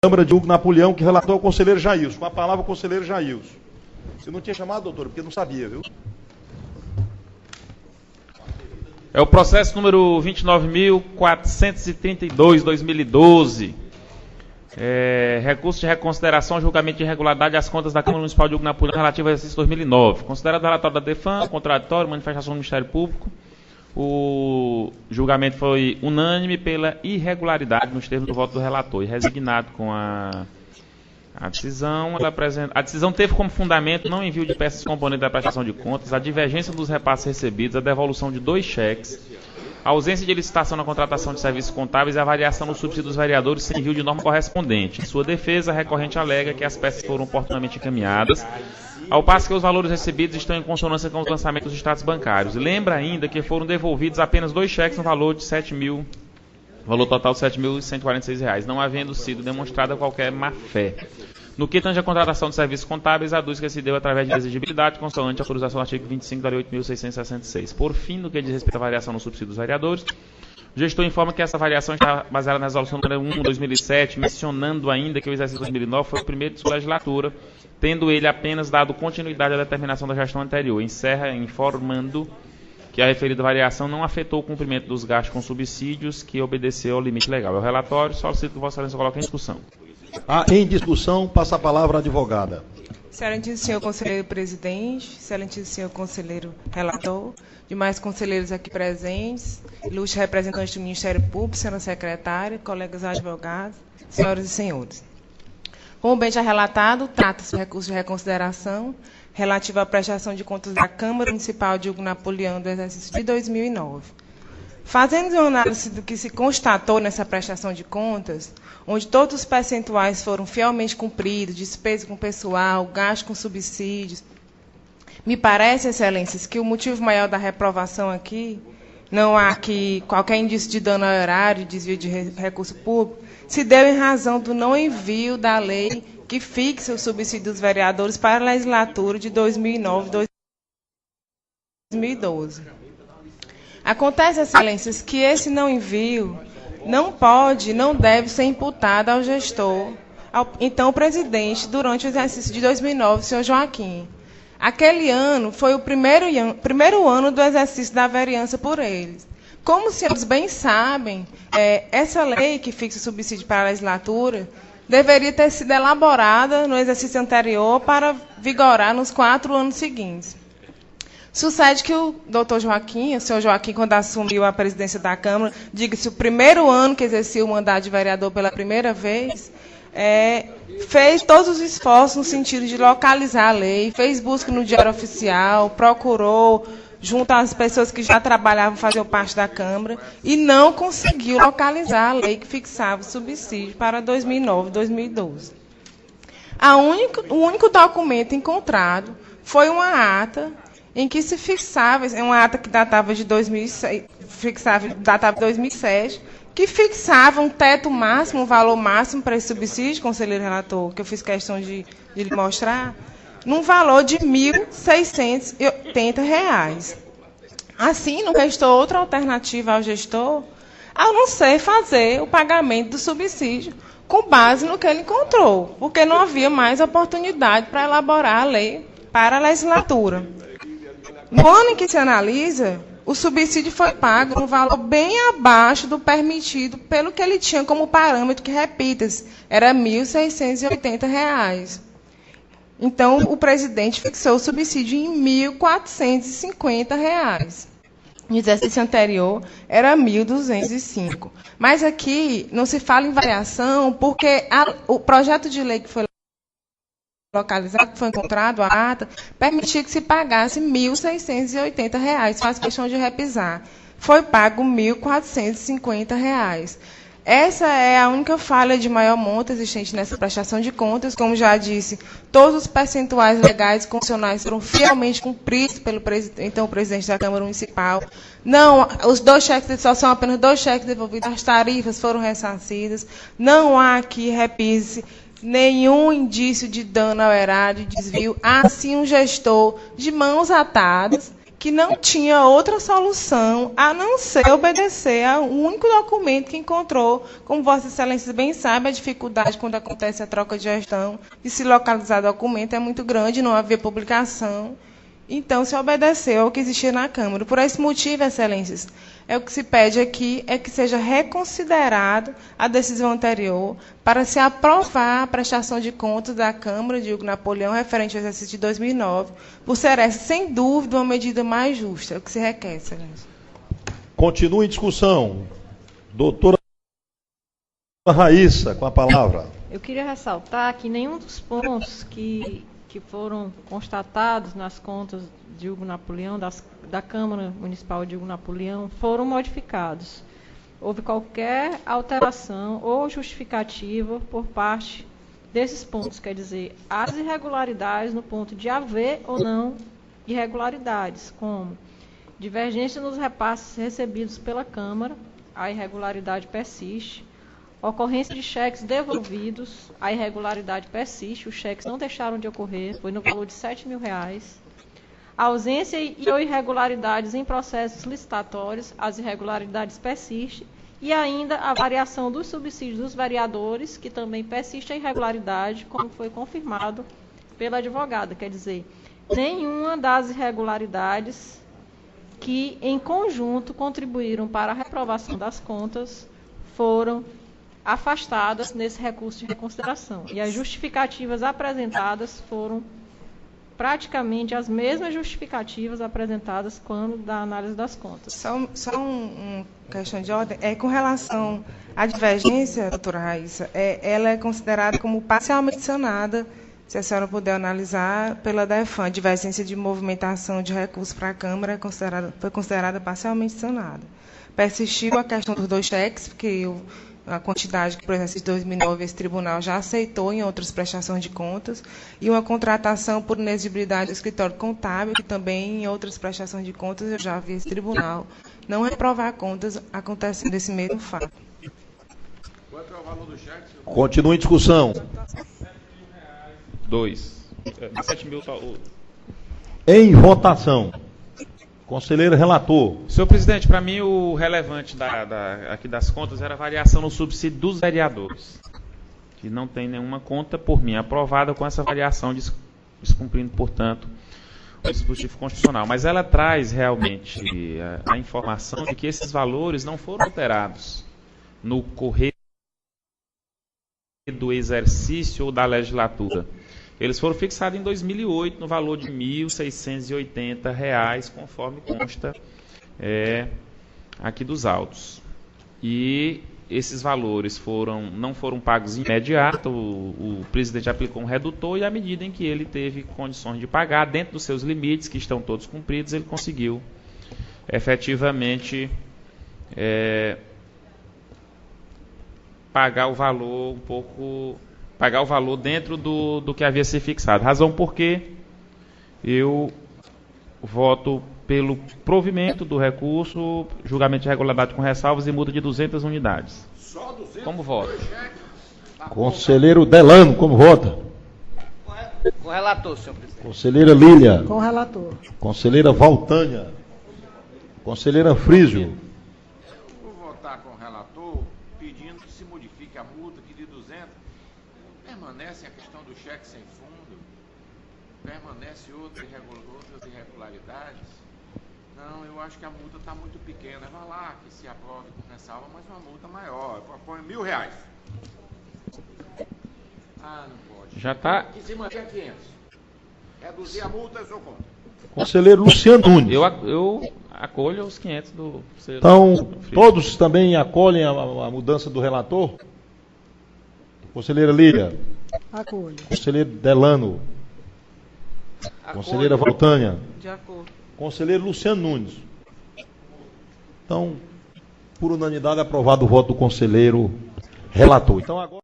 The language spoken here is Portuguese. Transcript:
Câmara de Hugo Napoleão, que relatou ao conselheiro Jailson. Com a palavra, o conselheiro Jailson. Você não tinha chamado, doutor, porque não sabia, viu? É o processo número 29.432, 2012. Recurso de reconsideração, julgamento de irregularidade às contas da Câmara Municipal de Hugo Napoleão relativo ao exercício 2009. Considerado o relatório da DEFAM, contraditório, manifestação do Ministério Público, o julgamento foi unânime pela irregularidade nos termos do voto do relator e resignado com a decisão. A decisão teve como fundamento não envio de peças componentes da prestação de contas, a divergência dos repasses recebidos, a devolução de 2 cheques, a ausência de licitação na contratação de serviços contábeis e a variação no subsídio dos vereadores sem envio de norma correspondente. Em sua defesa, a recorrente alega que as peças foram oportunamente encaminhadas, ao passo que os valores recebidos estão em consonância com os lançamentos dos extratos bancários. Lembra ainda que foram devolvidos apenas 2 cheques no valor de valor total de R$ 7.146, não havendo sido demonstrada qualquer má-fé. No que tange a contratação de serviços contábeis, aduz que se deu através de exigibilidade, consoante a autorização do artigo 25 da Lei 8.666. Por fim, no que diz respeito à variação no subsídio dos vereadores, o gestor informa que essa variação está baseada na resolução número 1 de 2007, mencionando ainda que o exercício 2009 foi o primeiro de sua legislatura, tendo ele apenas dado continuidade à determinação da gestão anterior. Encerra informando que a referida variação não afetou o cumprimento dos gastos com subsídios, que obedeceu ao limite legal. É o relatório, solicito que Vossa Excelência coloque em discussão. Em discussão, passa a palavra à advogada. Excelentíssimo senhor conselheiro presidente, excelentíssimo senhor conselheiro relator, demais conselheiros aqui presentes, ilustres representantes do Ministério Público, senhora secretária, colegas advogados, senhoras e senhores. Como bem já relatado, trata-se de recurso de reconsideração relativo à prestação de contas da Câmara Municipal de Hugo Napoleão do exercício de 2009. Fazendo uma análise do que se constatou nessa prestação de contas, onde todos os percentuais foram fielmente cumpridos, despesa com pessoal, gasto com subsídios, me parece, excelências, que o motivo maior da reprovação aqui, não há aqui qualquer indício de dano ao erário, desvio de recurso público, se deu em razão do não envio da lei que fixa o subsídio dos vereadores para a legislatura de 2009 e 2012. Acontece, excelências, que esse não envio não pode, não deve ser imputado ao gestor, então presidente, durante o exercício de 2009, senhor Joaquim. Aquele ano foi o primeiro ano do exercício da vereança por eles. Como os senhores bem sabem, essa lei que fixa o subsídio para a legislatura deveria ter sido elaborada no exercício anterior para vigorar nos 4 anos seguintes. Sucede que o doutor Joaquim, o senhor Joaquim, quando assumiu a presidência da Câmara, diga-se o primeiro ano que exercia o mandato de vereador pela primeira vez, fez todos os esforços no sentido de localizar a lei, fez busca no Diário Oficial, procurou, junto às pessoas que já trabalhavam, faziam parte da Câmara, e não conseguiu localizar a lei que fixava o subsídio para 2009 e 2012. O único documento encontrado foi uma ata em que se fixava, uma ata que datava de 2006, datava de 2007, que fixava um teto máximo, um valor máximo para esse subsídio, conselheiro relator, que eu fiz questão de lhe mostrar, num valor de R$ 1.680. Assim, não restou outra alternativa ao gestor, a não ser fazer o pagamento do subsídio com base no que ele encontrou, porque não havia mais oportunidade para elaborar a lei para a legislatura. No ano em que se analisa, o subsídio foi pago num valor bem abaixo do permitido, pelo que ele tinha como parâmetro, que, repita-se, era R$ 1.680. Então, o presidente fixou o subsídio em R$ 1.450. No exercício anterior, era R$ 1.205. Mas aqui não se fala em variação, porque o projeto de lei que foi localizado, que foi encontrado, a ata, permitia que se pagasse R$ 1.680. Faz questão de repisar. Foi pago R$ 1.450. Essa é a única falha de maior monta existente nessa prestação de contas. Como já disse, todos os percentuais legais e constitucionais foram fielmente cumpridos pelo então presidente da Câmara Municipal. Não, os 2 cheques, só são apenas 2 cheques devolvidos, as tarifas foram ressarcidas. Não há aqui, repise, nenhum indício de dano ao erário, de desvio. Há sim um gestor de mãos atadas que não tinha outra solução a não ser obedecer ao único documento que encontrou. Como Vossa Excelência bem sabe, a dificuldade quando acontece a troca de gestão de se localizar documento é muito grande, não havia publicação. Então, se obedeceu ao que existia na Câmara. Por esse motivo, Excelências, o que se pede aqui é que seja reconsiderado a decisão anterior para se aprovar a prestação de contas da Câmara de Hugo Napoleão referente ao exercício de 2009, por ser essa, sem dúvida, uma medida mais justa. É o que se requer, Excelência. Continua em discussão. Doutora Raíssa, com a palavra. Eu queria ressaltar que nenhum dos pontos que foram constatados nas contas de Hugo Napoleão, da Câmara Municipal de Hugo Napoleão, foram modificados. Houve qualquer alteração ou justificativa por parte desses pontos, quer dizer, as irregularidades no ponto de haver ou não irregularidades, como divergência nos repasses recebidos pela Câmara, a irregularidade persiste. Ocorrência de cheques devolvidos, a irregularidade persiste, os cheques não deixaram de ocorrer, foi no valor de R$ 7.000. Ausência e ou irregularidades em processos licitatórios, as irregularidades persistem. E ainda a variação dos subsídios dos vereadores, que também persiste a irregularidade, como foi confirmado pela advogada. Quer dizer, nenhuma das irregularidades que, em conjunto, contribuíram para a reprovação das contas foram afastadas nesse recurso de reconsideração. E as justificativas apresentadas foram praticamente as mesmas justificativas apresentadas quando da análise das contas. Só uma questão de ordem. Com relação à divergência, doutora Raíssa, ela é considerada como parcialmente sanada, se a senhora puder analisar, pela DEFAN. A divergência de movimentação de recursos para a Câmara foi considerada parcialmente sanada. Persistiu a questão dos 2 cheques, porque a quantidade que, por exercício de 2009, esse tribunal já aceitou em outras prestações de contas, e uma contratação por inexigibilidade do escritório contábil, que também em outras prestações de contas eu já vi esse tribunal não reprovar contas acontecendo esse mesmo fato. Quanto é o valor do cheque? Continua em discussão. 2. 7 mil. Em votação. Conselheiro relator. Senhor presidente, para mim o relevante aqui das contas era a variação no subsídio dos vereadores, que não tem nenhuma conta por mim aprovada com essa variação, descumprindo, portanto, o dispositivo constitucional. Mas ela traz realmente a informação de que esses valores não foram alterados no correr do exercício ou da legislatura. Eles foram fixados em 2008 no valor de R$ 1.680, conforme consta aqui dos autos. E esses valores não foram pagos de imediato, o presidente aplicou um redutor e à medida em que ele teve condições de pagar, dentro dos seus limites, que estão todos cumpridos, ele conseguiu efetivamente pagar o valor dentro do que havia sido fixado. Razão por que eu voto pelo provimento do recurso, julgamento de irregularidade com ressalvas e multa de 200 unidades. Só 200? Como voto? Conselheiro Delano, como vota? Com o relator, senhor presidente. Conselheira Lília. Com o relator. Conselheira Valtânia. Conselheira Frísio. Vou votar com o relator, pedindo que se modifique a multa, que de 200 permanece a questão do cheque sem fundo, permanece outras irregularidades. Não, eu acho que a multa está muito pequena. Vai lá que se aprove com ressalva, mas uma multa maior. Eu proponho R$ 1.000. Ah, não pode. Já está. Que se mantenha 500. Reduzir a multa, eu sou contra. Conselheiro Luciano Nunes. Eu acolho os 500 do... Então, todos também acolhem a mudança do relator? Conselheira Lília. Acolho. Conselheiro Delano. Conselheira Valtânia. De acordo. Conselheiro Luciano Nunes. Então, por unanimidade, aprovado o voto do conselheiro relator. Então, agora...